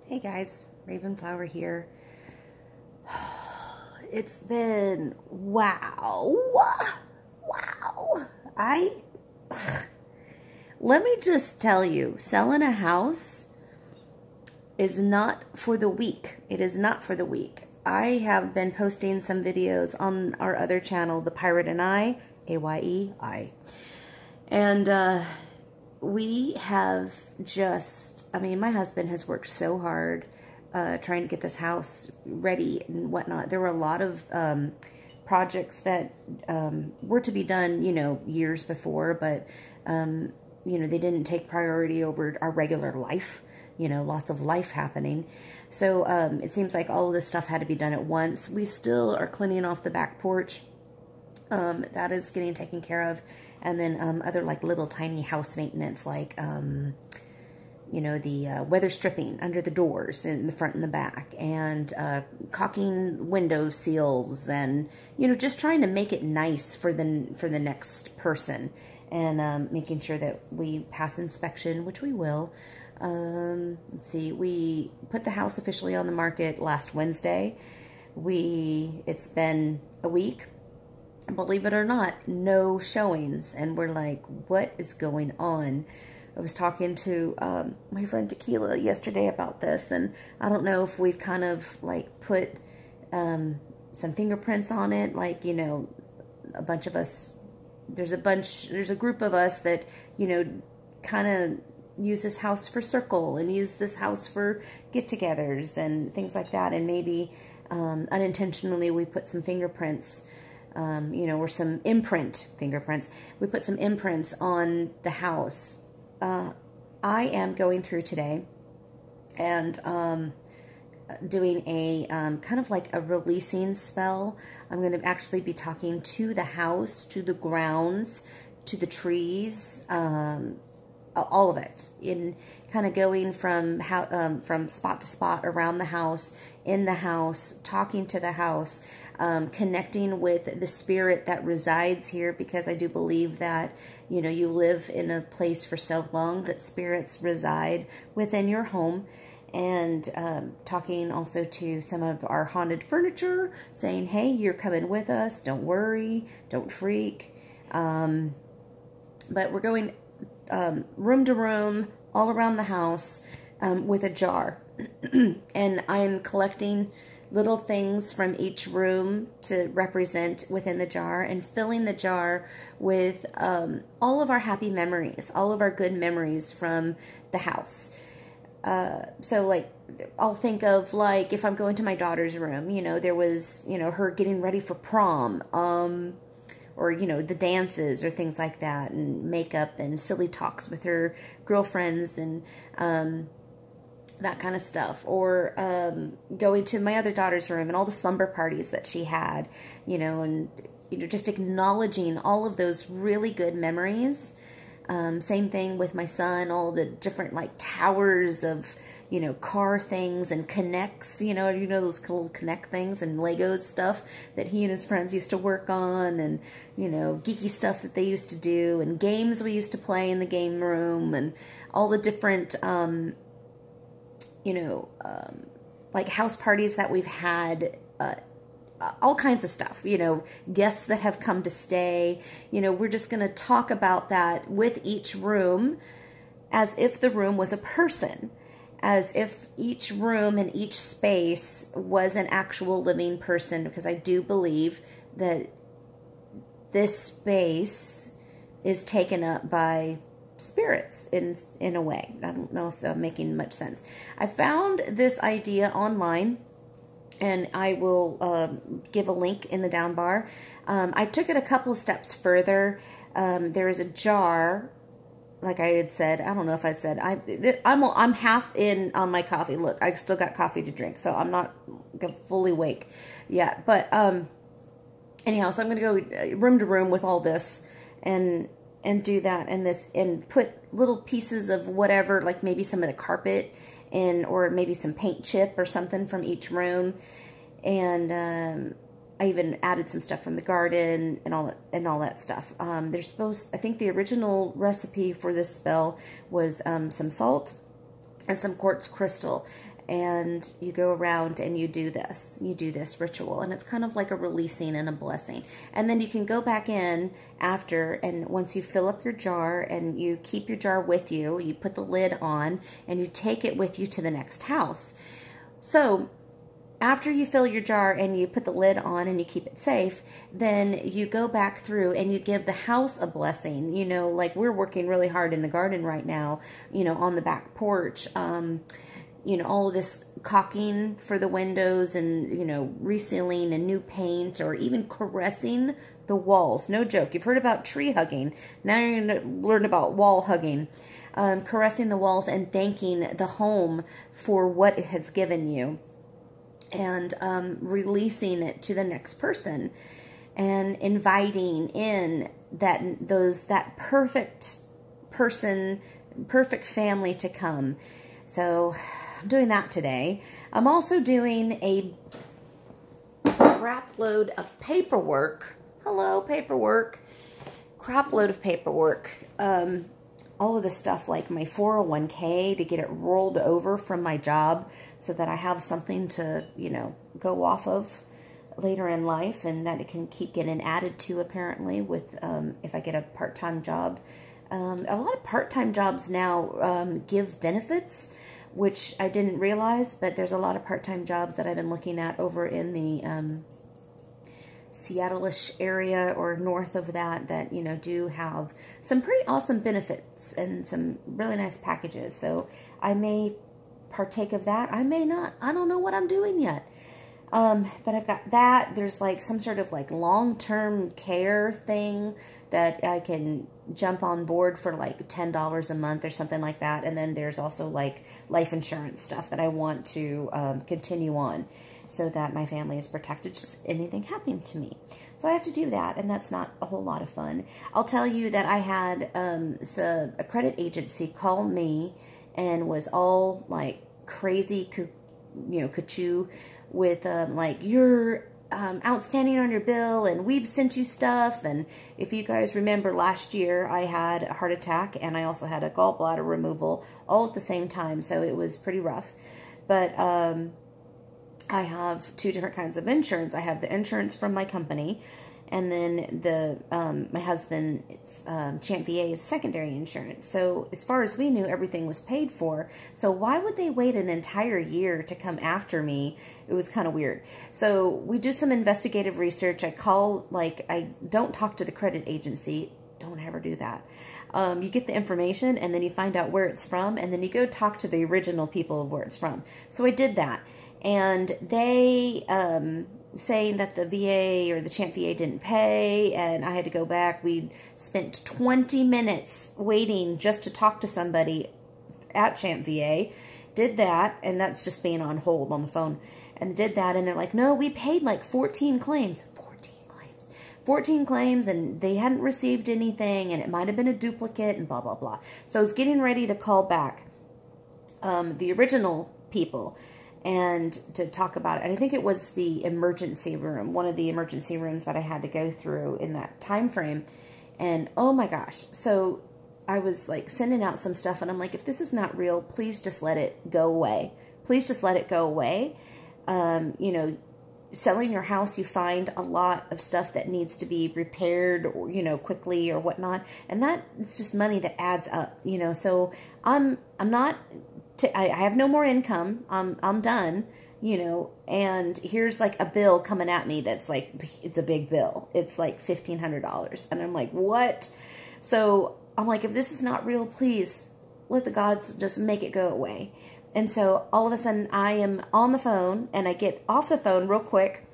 Hey guys, Ravenflower here. It's been wow. I Let me just tell you, selling a house is not for the weak. It is not for the weak. I have been posting some videos on our other channel, The Pirate and I, A-Y-E-I. And we have just, my husband has worked so hard trying to get this house ready and whatnot. There were a lot of projects that were to be done, years before, but, they didn't take priority over our regular life, lots of life happening. So it seems like all of this stuff had to be done at once. We still are cleaning off the back porch. That is getting taken care of. And then other like little tiny house maintenance, like, the weather stripping under the doors in the front and the back, and caulking window seals, and, just trying to make it nice for the next person, and making sure that we pass inspection, which we will. Let's see, we put the house officially on the market last Wednesday. It's been a week. Believe it or not, no showings, and we're like, what is going on? I was talking to my friend Tequila yesterday about this, and I don't know if we've kind of like put some fingerprints on it, like, a bunch of us, there's a group of us that, kind of use this house for circle and use this house for get-togethers and things like that, and maybe unintentionally we put some fingerprints, or some fingerprints. We put some imprints on the house. I am going through today and doing a kind of like a releasing spell. I'm going to actually be talking to the house, to the grounds, to the trees, all of it, in kind of going from spot to spot around the house, in the house, talking to the house, connecting with the spirit that resides here, because I do believe that, you live in a place for so long that spirits reside within your home. And talking also to some of our haunted furniture, saying, hey, you're coming with us, don't worry, don't freak. But we're going room to room, all around the house, with a jar. And I'm collecting little things from each room to represent within the jar, and filling the jar with all of our happy memories, all of our good memories from the house. So like, I'll think of, like, if I'm going to my daughter's room, there was, her getting ready for prom, or, the dances or things like that, and makeup and silly talks with her girlfriends, and that kind of stuff. Or going to my other daughter's room and all the slumber parties that she had, and, just acknowledging all of those really good memories. Same thing with my son, all the different, like, towers of, car things and connects, those cool connect things and Legos stuff that he and his friends used to work on, and, geeky stuff that they used to do, and games we used to play in the game room, and all the different, like house parties that we've had, all kinds of stuff, guests that have come to stay. We're just going to talk about that with each room as if the room was a person, as if each room and each space was an actual living person, because I do believe that this space is taken up by spirits in a way. I don't know if I'm making much sense. I found this idea online, and I will give a link in the down bar. I took it a couple of steps further. There is a jar, like I had said. I don't know if I said, I'm half in on my coffee. Look, I still got coffee to drink, so I'm not fully awake yet. But anyhow, so I'm going to go room to room with all this, and do that, and put little pieces of whatever, like maybe some of the carpet, or maybe some paint chip or something from each room. And I even added some stuff from the garden and all that stuff. I think the original recipe for this spell was some salt and some quartz crystal. and you go around and you do this ritual, and it's kind of like a releasing and a blessing. And then you can go back in after, and once you fill up your jar and you keep your jar with you, you put the lid on and you take it with you to the next house. So after you fill your jar and you put the lid on and you keep it safe, then you go back through and you give the house a blessing. You know, like we're working really hard in the garden right now, you know, on the back porch. You know, all of this caulking for the windows and, you know, resealing and new paint, or even caressing the walls. No joke. You've heard about tree hugging. Now you're going to learn about wall hugging. Caressing the walls and thanking the home for what it has given you, and releasing it to the next person, and inviting in that perfect person, perfect family to come. So I'm doing that today. I'm also doing a crap load of paperwork. Hello, paperwork. Crap load of paperwork. All of the stuff like my 401k to get it rolled over from my job so that I have something to, you know, go off of later in life, and that it can keep getting added to apparently with if I get a part-time job. A lot of part-time jobs now give benefits, which I didn't realize, but there's a lot of part-time jobs that I've been looking at over in the Seattle-ish area or north of that, you know, do have some pretty awesome benefits and some really nice packages. So I may partake of that. I may not. I don't know what I'm doing yet. But I've got that. There's like some sort of like long-term care thing that I can jump on board for like $10 a month or something like that. And then there's also like life insurance stuff that I want to continue on, so that my family is protected should anything happen to me. So I have to do that, and that's not a whole lot of fun. I'll tell you that I had a credit agency call me and was all like crazy, you know, cuckoo with like, you're outstanding on your bill, and we've sent you stuff. And if you guys remember last year, I had a heart attack and I also had a gallbladder removal all at the same time, so it was pretty rough. But I have two different kinds of insurance. I have the insurance from my company, and then the my husband, it's Champ VA's secondary insurance. So as far as we knew, everything was paid for. So why would they wait an entire year to come after me? It was kind of weird. So we do some investigative research. I call, like, I don't talk to the credit agency. Don't ever do that. You get the information, and then you find out where it's from, and then you go talk to the original people of where it's from. So I did that. And they saying that the VA or the Champ VA didn't pay, and I had to go back. We spent 20 minutes waiting just to talk to somebody at Champ VA. Did that, and that's just being on hold on the phone. And did that, and they're like, no, we paid like 14 claims. 14 claims, and they hadn't received anything, and it might have been a duplicate, and blah, blah, blah. So I was getting ready to call back the original people and to talk about it. And I think it was the emergency room, one of the emergency rooms that I had to go through in that time frame. And oh my gosh. So I was like sending out some stuff, and I'm like, if this is not real, please just let it go away. Please just let it go away. You know, selling your house, you find a lot of stuff that needs to be repaired, or, you know, quickly or whatnot. And that, it's just money that adds up, you know. So I have no more income. I'm done, you know, and here's like a bill coming at me that's like, it's a big bill. It's like $1,500. And I'm like, what? So I'm like, if this is not real, please let the gods just make it go away. And so all of a sudden I am on the phone, and I get off the phone real quick.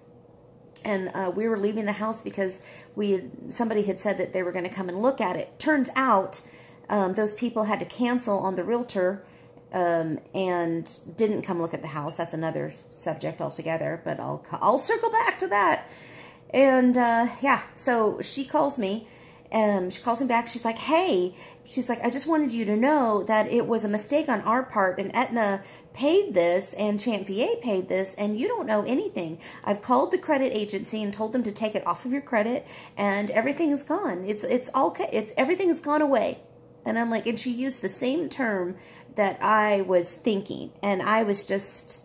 And we were leaving the house because somebody had said that they were going to come and look at it. Turns out those people had to cancel on the realtor and didn't come look at the house. That's another subject altogether, but I'll circle back to that. And yeah, so she calls me. She calls me back. She's like, hey, she's like, I just wanted you to know that it was a mistake on our part, and Aetna paid this and Champ VA paid this, and you don't know anything. I've called the credit agency and told them to take it off of your credit, and everything is gone. It's all, everything has gone away. And I'm like, and she used the same term that I was thinking, and I was just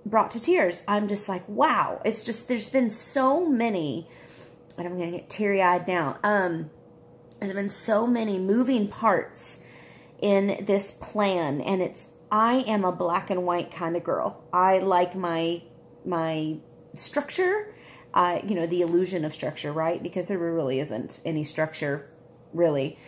brought to tears. I'm just like, wow. It's just, there's been so many, and I'm going to get teary-eyed now. There's been so many moving parts in this plan, and I am a black and white kind of girl. I like my structure, you know, the illusion of structure, right? Because there really isn't any structure, really.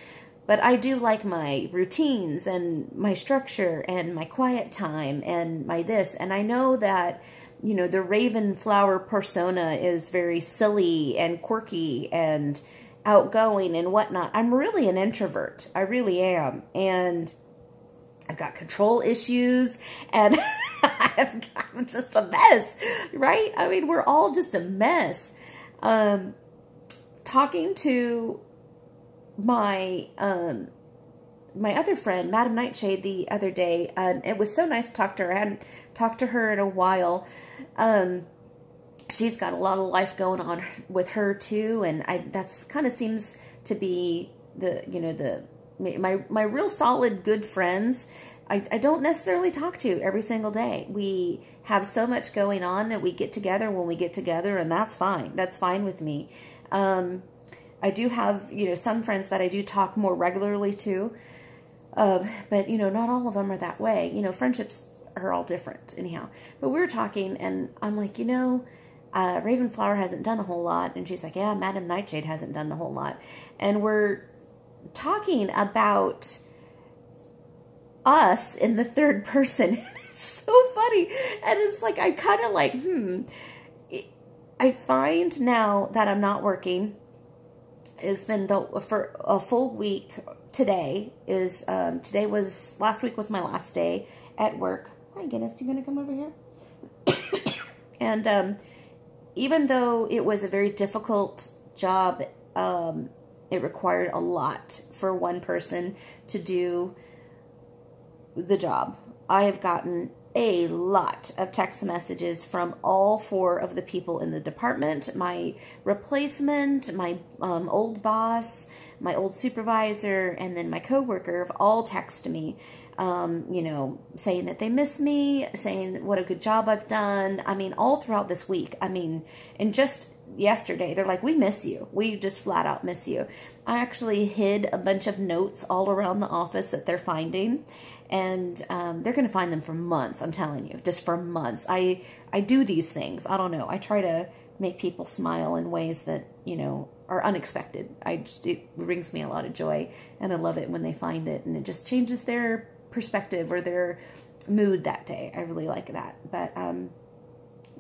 But I do like my routines and my structure and my quiet time and my this. And I know that, you know, the Ravenflower persona is very silly and quirky and outgoing and whatnot. I'm really an introvert. I really am. And I've got control issues, and I'm just a mess, right? I mean, we're all just a mess. Talking to my my other friend, Madam Nightshade, the other day, it was so nice to talk to her. I hadn't talked to her in a while. She's got a lot of life going on with her too, and that's kind of seems to be my real solid good friends. I don't necessarily talk to every single day. We have so much going on that we get together when we get together, and that's fine. That's fine with me. I do have, you know, some friends that I do talk more regularly to, but, you know, not all of them are that way. You know, friendships are all different anyhow. But we were talking, and I'm like, you know, Ravenflower hasn't done a whole lot. And she's like, yeah, Madam Nightshade hasn't done a whole lot. And we're talking about us in the third person. It's so funny. And it's like, I kind of like, I find now that I'm not working, it's been for a full week. Last week was my last day at work. My goodness, you gonna come over here? And even though it was a very difficult job, it required a lot for one person to do the job. I have gotten a lot of text messages from all 4 of the people in the department. My replacement, my old boss, my old supervisor, and then my coworker have all texted me, you know, saying that they miss me, saying what a good job I've done. I mean, all throughout this week. I mean, and just yesterday, they're like, we miss you. We just flat out miss you. I actually hid a bunch of notes all around the office that they're finding. And they're going to find them for months, I'm telling you, just for months. I do these things. I don't know. I try to make people smile in ways that, you know, are unexpected. It brings me a lot of joy, and I love it when they find it, and it just changes their perspective or their mood that day. I really like that. But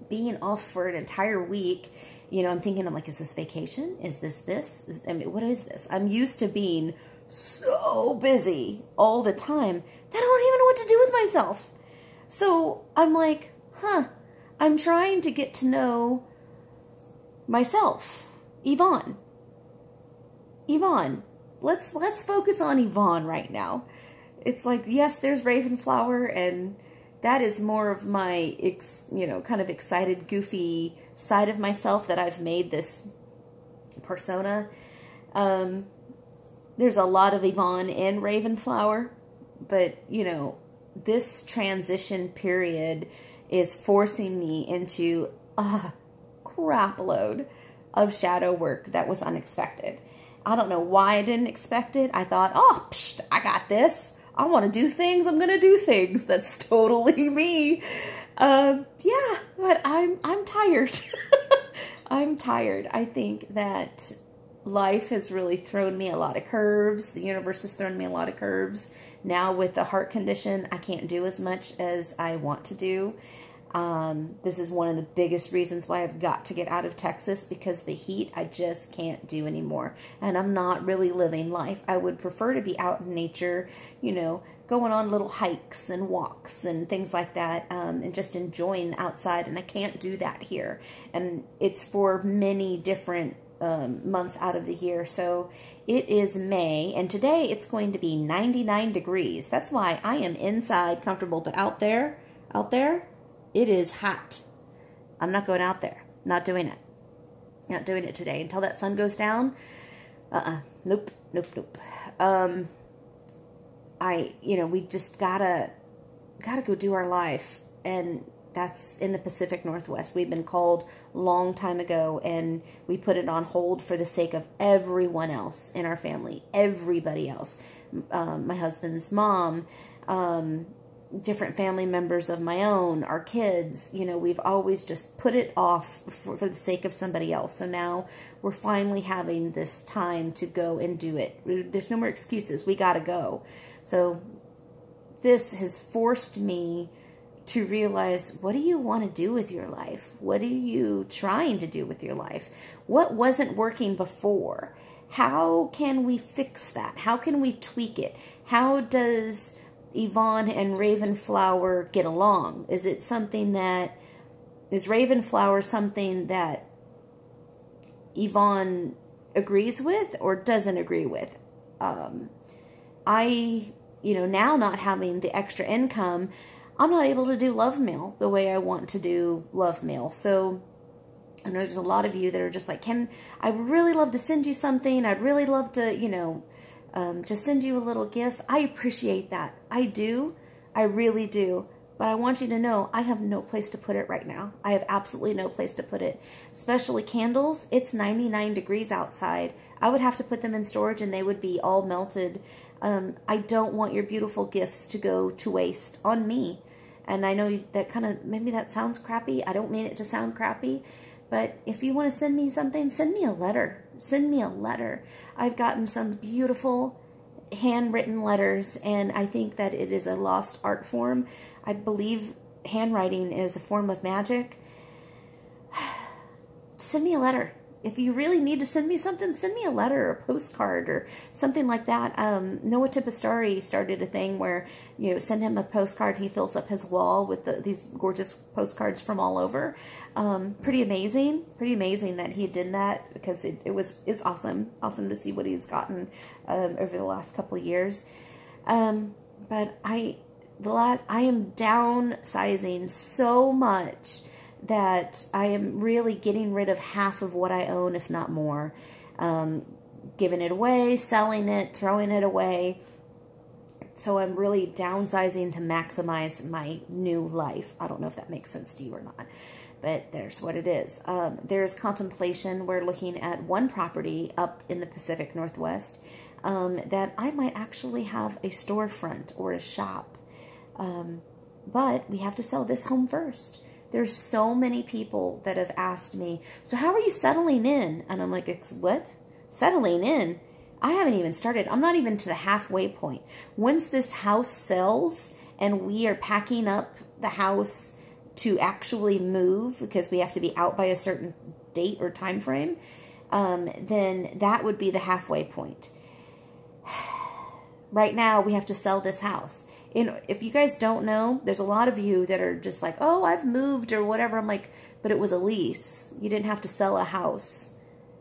being off for an entire week, you know, I'm thinking, I'm like, is this vacation? Is this? I mean, what is this? I'm used to being so busy all the time that I don't even know what to do with myself. So I'm like, I'm trying to get to know myself. Yvonne, let's focus on Yvonne right now. It's like, yes, there's Ravenflower, and that is more of my, you know, kind of excited, goofy side of myself that I've made this persona. There's a lot of Yvonne in Ravenflower, but, you know, this transition period is forcing me into a crap load of shadow work that was unexpected. I don't know why I didn't expect it. I thought, oh, psh, I got this. I want to do things. I'm going to do things. That's totally me. Yeah, but I'm tired. I'm tired. I think that life has really thrown me a lot of curves. The universe has thrown me a lot of curves. Now with the heart condition, I can't do as much as I want to do. This is one of the biggest reasons why I've got to get out of Texas, because the heat I just can't do anymore. And I'm not really living life. I would prefer to be out in nature, you know, going on little hikes and walks and things like that, and just enjoying the outside. And I can't do that here. And it's for many different months out of the year. So it is May, and today it's going to be 99 degrees. That's why I am inside comfortable, but out there, it is hot. I'm not going out there. Not doing it. Not doing it today until that sun goes down. Nope. we just gotta go do our life. And that's in the Pacific Northwest. We've been called a long time ago, and we put it on hold for the sake of everyone else in our family, everybody else. My husband's mom, different family members of my own, our kids, we've always just put it off for the sake of somebody else. So now we're finally having this time to go and do it. There's no more excuses. We gotta go. So this has forced me to realize, what do you want to do with your life? What are you trying to do with your life? What wasn't working before? How can we fix that? How can we tweak it? How does Yvonne and Ravenflower get along? Is it something that, is Ravenflower something that Yvonne agrees with or doesn't agree with? Now not having the extra income, I'm not able to do love mail the way I want to do love mail. So I know there's a lot of you that are just like, I'd really love to send you something. I'd really love to, just send you a little gift. I appreciate that. I do. I really do. But I want you to know I have no place to put it right now. I have absolutely no place to put it. Especially candles. It's 99 degrees outside. I would have to put them in storage and they would be all melted. I don't want your beautiful gifts to go to waste on me. And I know that maybe that sounds crappy. I don't mean it to sound crappy. But if you want to send me something, send me a letter. Send me a letter. I've gotten some beautiful handwritten letters, and I think that it is a lost art form. I believe handwriting is a form of magic. Send me a letter. If you really need to send me something, send me a letter or a postcard or something like that. Noah Tipestari started a thing where, send him a postcard. He fills up his wall with these gorgeous postcards from all over. Pretty amazing. Pretty amazing that he did that, because it's awesome. Awesome to see what he's gotten over the last couple of years. But I am downsizing so much that I am really getting rid of half of what I own, if not more. Giving it away, selling it, throwing it away. So I'm really downsizing to maximize my new life. I don't know if that makes sense to you or not, but there's what it is. There's contemplation. We're looking at one property up in the Pacific Northwest that I might actually have a storefront or a shop. But we have to sell this home first. There's so many people that have asked me, so how are you settling in? And I'm like, what? Settling in? I haven't even started. I'm not even to the halfway point. Once this house sells and we are packing up the house to actually move, because we have to be out by a certain date or time frame, then that would be the halfway point. Right now, we have to sell this house. If you guys don't know, there's a lot of you that are just like, oh, I've moved or whatever. I'm like, but it was a lease. You didn't have to sell a house.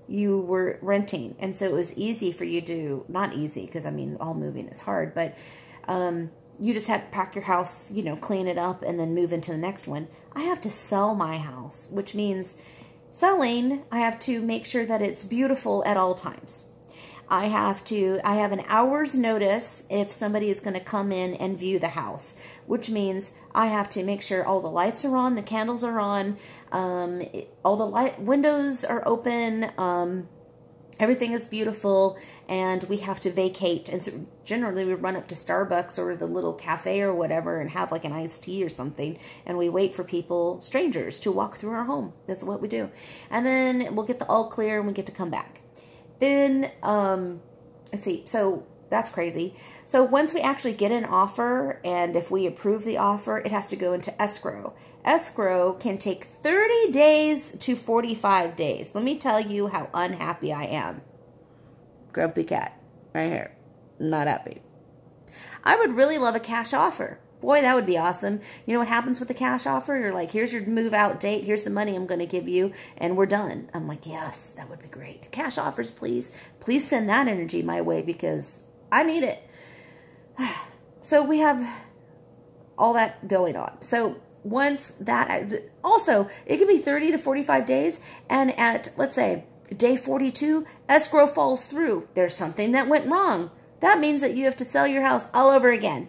You were renting. And so it was easy for you to, not easy, because I mean, all moving is hard, but you just had to pack your house, clean it up and then move into the next one. I have to sell my house, which means selling, I have to make sure that it's beautiful at all times. I have an hour's notice if somebody is going to come in and view the house, which means I have to make sure all the lights are on, the candles are on, all the windows are open, everything is beautiful, and we have to vacate. And so generally we run up to Starbucks or the little cafe or whatever and have like an iced tea or something, and we wait for people, strangers, to walk through our home. That's what we do. And then we'll get the all clear and we get to come back. Then, let's see, so that's crazy. So once we actually get an offer, and if we approve the offer, it has to go into escrow. Escrow can take 30 days to 45 days. Let me tell you how unhappy I am. Grumpy cat, right here. Not happy. I would really love a cash offer. Boy, that would be awesome. You know what happens with the cash offer? You're like, here's your move out date. Here's the money I'm going to give you, and we're done. I'm like, yes, that would be great. Cash offers, please. Please send that energy my way, because I need it. So we have all that going on. So once that, also, it can be 30 to 45 days, and at, let's say, day 42, escrow falls through. There's something that went wrong. that means that you have to sell your house all over again.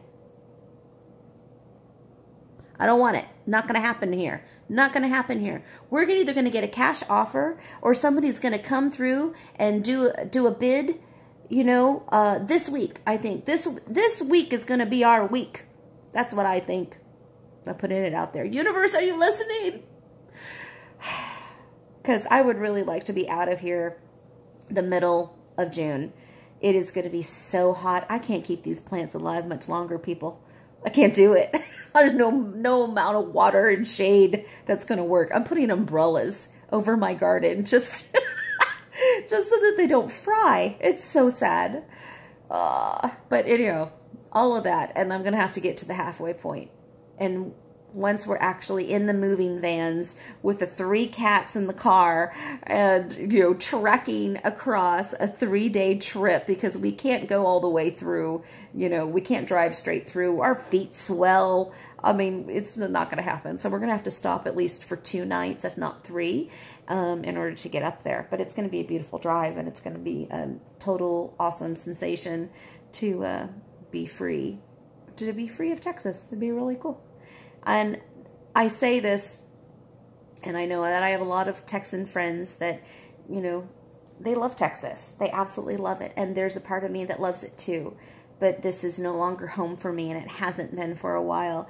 I don't want it. Not going to happen here. Not going to happen here. We're either going to get a cash offer, or somebody's going to come through and do a bid, you know, this week. I think this week is going to be our week. That's what I think. I'm putting it out there. Universe, are you listening? Because I would really like to be out of here the middle of June. It is going to be so hot. I can't keep these plants alive much longer, people. I can't do it. There's no amount of water and shade that's going to work. I'm putting umbrellas over my garden just, just so that they don't fry. It's so sad. But anyhow, all of that. And I'm going to have to get to the halfway point. And once we're actually in the moving vans with the 3 cats in the car and, you know, trekking across a 3-day trip, because we can't go all the way through, you know, we can't drive straight through. Our feet swell. I mean, it's not going to happen. So we're going to have to stop at least for 2 nights, if not 3, in order to get up there. But it's going to be a beautiful drive, and it's going to be a total awesome sensation to be free of Texas. It'd be really cool. And I say this, and I know that I have a lot of Texan friends that, you know, they love Texas. They absolutely love it. And there's a part of me that loves it too. But this is no longer home for me, and it hasn't been for a while.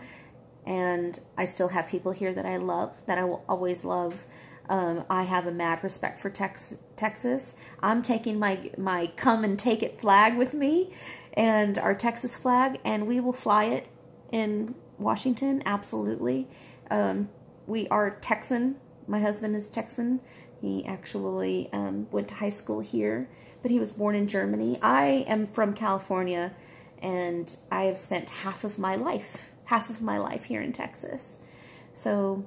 And I still have people here that I love, that I will always love. I have a mad respect for Texas. I'm taking my come and take it flag with me, and our Texas flag, and we will fly it in Washington, absolutely. We are Texan. My husband is Texan. He actually went to high school here, but he was born in Germany. I am from California, and I have spent half of my life here in Texas. So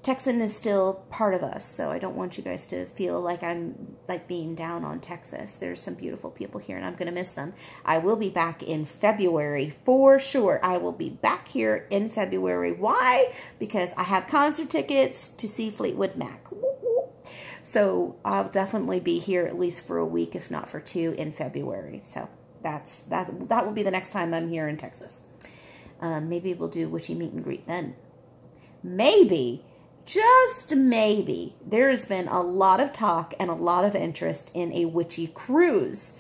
Texan is still part of us, so I don't want you guys to feel like I'm like being down on Texas. There's some beautiful people here, and I'm going to miss them. I will be back in February for sure. I will be back here in February. Why? Because I have concert tickets to see Fleetwood Mac. So I'll definitely be here at least for a week, if not for 2, in February. So that will be the next time I'm here in Texas. Maybe we'll do witchy meet and greet then. Maybe. Just maybe, there has been a lot of talk and a lot of interest in a witchy cruise.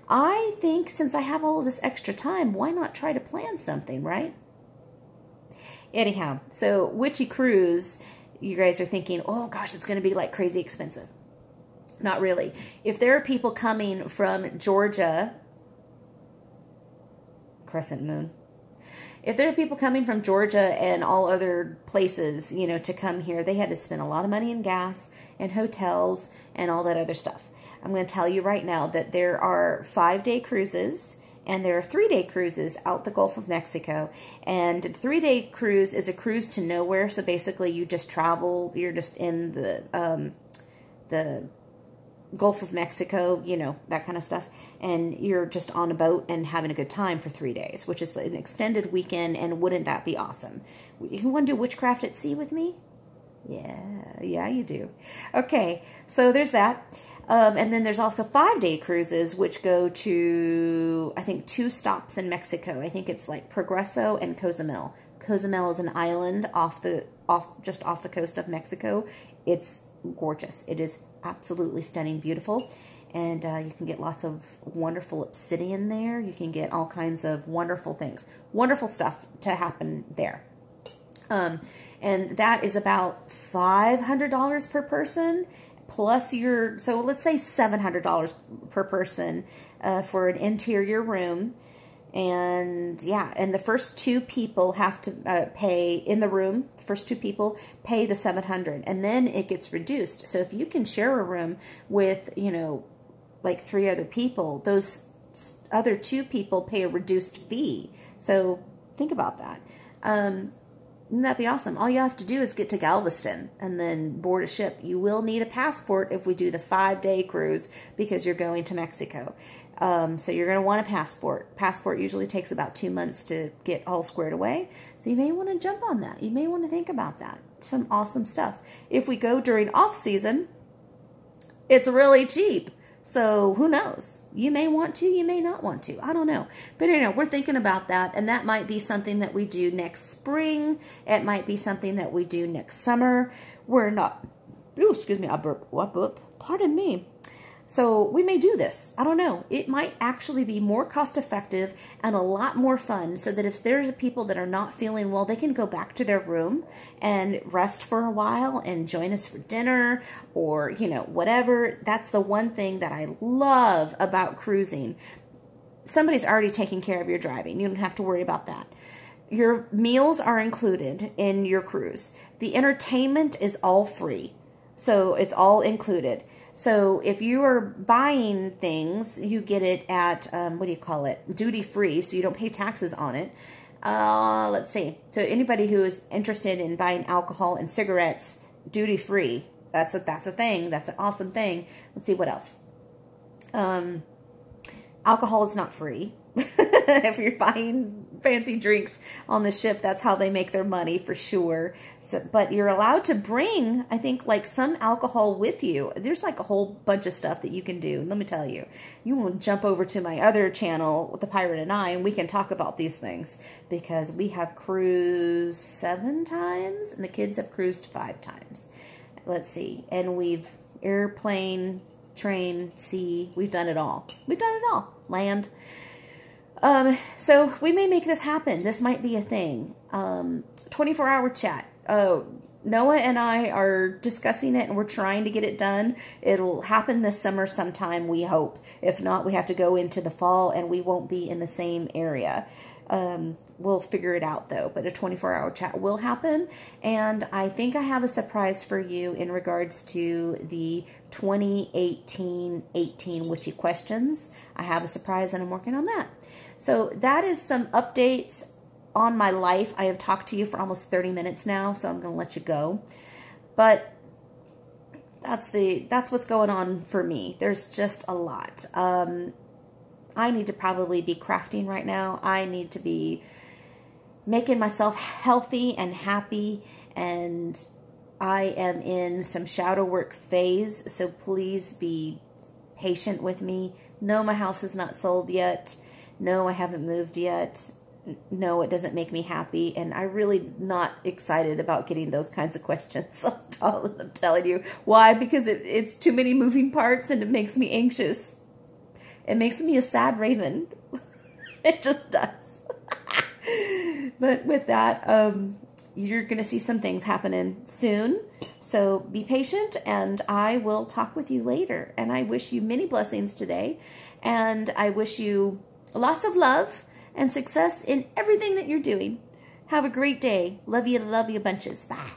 I think since I have all of this extra time, why not try to plan something, right? Anyhow, so witchy cruise, you guys are thinking, oh gosh, it's going to be like crazy expensive. Not really. If there are people coming from Georgia, Crescent Moon. If there are people coming from Georgia and all other places, you know, to come here, they had to spend a lot of money in gas and hotels and all that other stuff. I'm going to tell you right now that there are 5-day cruises and there are 3-day cruises out the Gulf of Mexico. And the 3-day cruise is a cruise to nowhere. So basically you just travel, you're just in the Gulf of Mexico, you know, that kind of stuff. And you're just on a boat and having a good time for 3 days, which is an extended weekend. And wouldn't that be awesome? You want to do witchcraft at sea with me? Yeah, you do. Okay, so there's that. And then there's also 5-day cruises, which go to, I think, 2 stops in Mexico. I think it's like Progreso and Cozumel. Cozumel is an island just off the coast of Mexico. It's gorgeous. It is absolutely stunning, beautiful. And you can get lots of wonderful obsidian there. You can get all kinds of wonderful things. Wonderful stuff to happen there. And that is about $500 per person. Plus your, so let's say $700 per person for an interior room. And yeah, and the first 2 people have to pay in the room. The first 2 people pay the $700, and then it gets reduced. So if you can share a room with, you know, like 3 other people, those other 2 people pay a reduced fee. So think about that. Wouldn't that be awesome? All you have to do is get to Galveston and then board a ship. You will need a passport if we do the 5-day cruise because you're going to Mexico. So you're going to want a passport. Passport usually takes about 2 months to get all squared away. So you may want to jump on that. You may want to think about that. Some awesome stuff. If we go during off season, it's really cheap. So who knows? You may want to, you may not want to. I don't know. But we're thinking about that, and that might be something that we do next spring. It might be something that we do next summer. We're not, excuse me, I burp. Pardon me. So we may do this. I don't know. It might actually be more cost effective and a lot more fun, so that if there's people that are not feeling well, they can go back to their room and rest for a while and join us for dinner or, whatever. That's the one thing that I love about cruising. Somebody's already taking care of your driving. You don't have to worry about that. Your meals are included in your cruise. The entertainment is all free. So it's all included. So if you are buying things, you get it at, duty free, so you don't pay taxes on it. Let's see. So anybody who is interested in buying alcohol and cigarettes duty free, that's a thing. That's an awesome thing. Let's see what else. Alcohol is not free. If you're buying fancy drinks on the ship, that's how they make their money for sure. So, but you're allowed to bring, I think, like some alcohol with you. There's like a whole bunch of stuff that you can do. Let me tell you, you will jump over to my other channel, The Pirate and I, and we can talk about these things, because we have cruised 7 times and the kids have cruised 5 times. Let's see. And we've airplane, train, sea, we've done it all. We've done it all. Land. So we may make this happen. This might be a thing. 24-hour chat. Noah and I are discussing it, and we're trying to get it done. It'll happen this summer sometime, we hope. If not, we have to go into the fall, and we won't be in the same area. We'll figure it out, though. But a 24-hour chat will happen. And I think I have a surprise for you in regards to the 2018 Witchy questions. I have a surprise, and I'm working on that. So that is some updates on my life. I have talked to you for almost 30 minutes now, so I'm going to let you go. But that's what's going on for me. There's just a lot. I need to probably be crafting right now. I need to be making myself healthy and happy, and I am in some shadow work phase, so please be patient with me. No, my house is not sold yet. No, I haven't moved yet. No, it doesn't make me happy, and I'm really not excited about getting those kinds of questions. I'm telling you. Why? Because it's too many moving parts, and it makes me anxious. It makes me a sad raven. It just does. But with that, you're going to see some things happening soon. So be patient, and I will talk with you later. And I wish you many blessings today, and I wish you lots of love and success in everything that you're doing. Have a great day. Love you bunches. Bye.